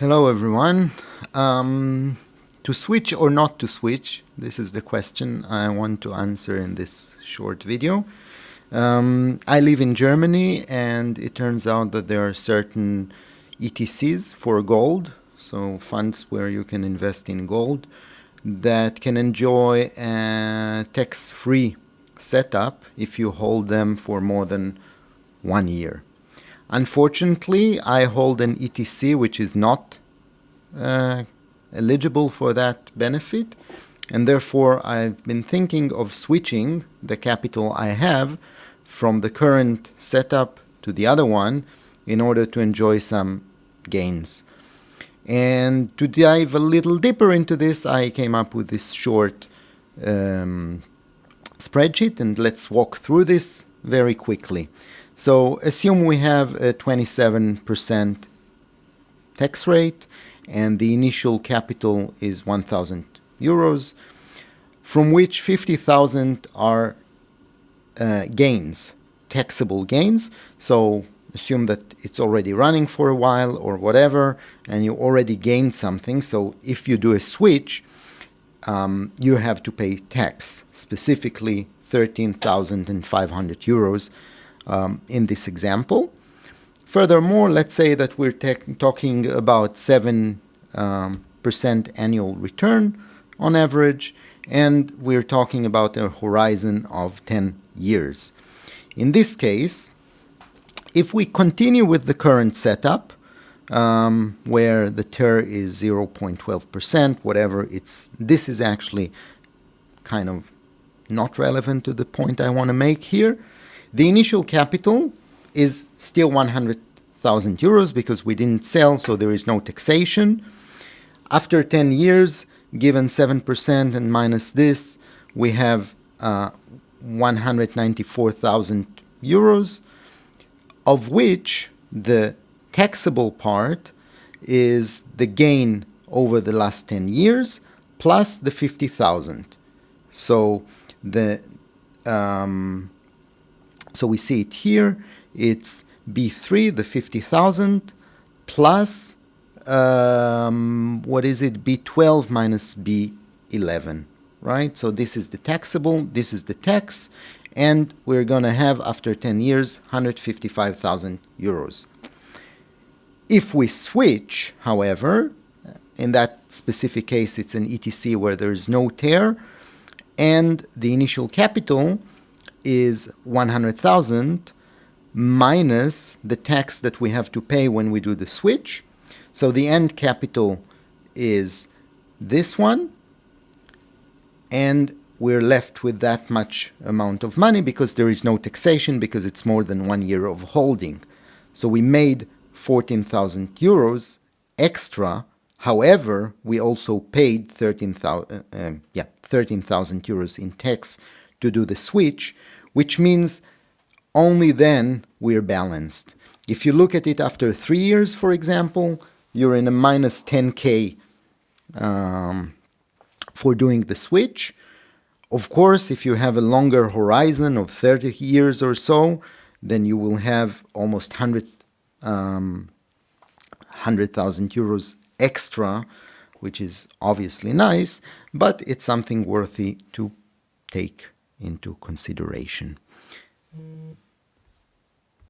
Hello everyone. To switch or not to switch, this is the question I want to answer in this short video. I live in Germany, and it turns out that there are certain ETCs for gold, so funds where you can invest in gold, that can enjoy a tax-free setup if you hold them for more than 1 year. Unfortunately, I hold an ETC which is not eligible for that benefit, and therefore I've been thinking of switching the capital I have from the current setup to the other one in order to enjoy some gains. And to dive a little deeper into this, I came up with this short spreadsheet, and let's walk through this very quickly. So assume we have a 27% tax rate, and the initial capital is 1,000 euros, from which 50,000 are gains, taxable gains. So assume that it's already running for a while or whatever, and you already gained something. So if you do a switch, you have to pay tax, specifically 13,500 euros in this example. Furthermore, let's say that we're talking about 7% annual return on average, and we're talking about a horizon of 10 years. In this case, if we continue with the current setup, where the TER is 0.12%, whatever, this is actually kind of not relevant to the point I want to make here. The initial capital is still 100,000 euros because we didn't sell, so there is no taxation. After 10 years, given 7% and minus this, we have 194,000 euros, of which the taxable part is the gain over the last 10 years plus the 50,000. So so we see it here. It's B3, the 50,000, plus what is it? B12 minus B11, right? So this is the taxable, this is the tax, and we're going to have, after 10 years, 155,000 euros. If we switch, however, in that specific case, it's an ETC where there is no TER, and the initial capital is 100,000 minus the tax that we have to pay when we do the switch. So the end capital is this one, and we're left with that much amount of money because there is no taxation, because it's more than 1 year of holding. So we made 14,000 euros extra. However, we also paid 13,000 euros in tax to do the switch, which means only then we're balanced. If you look at it after 3 years, for example, you're in a minus 10K for doing the switch. Of course, if you have a longer horizon of 30 years or so, then you will have almost 100,000 euros extra, which is obviously nice, but it's something worthy to take into consideration.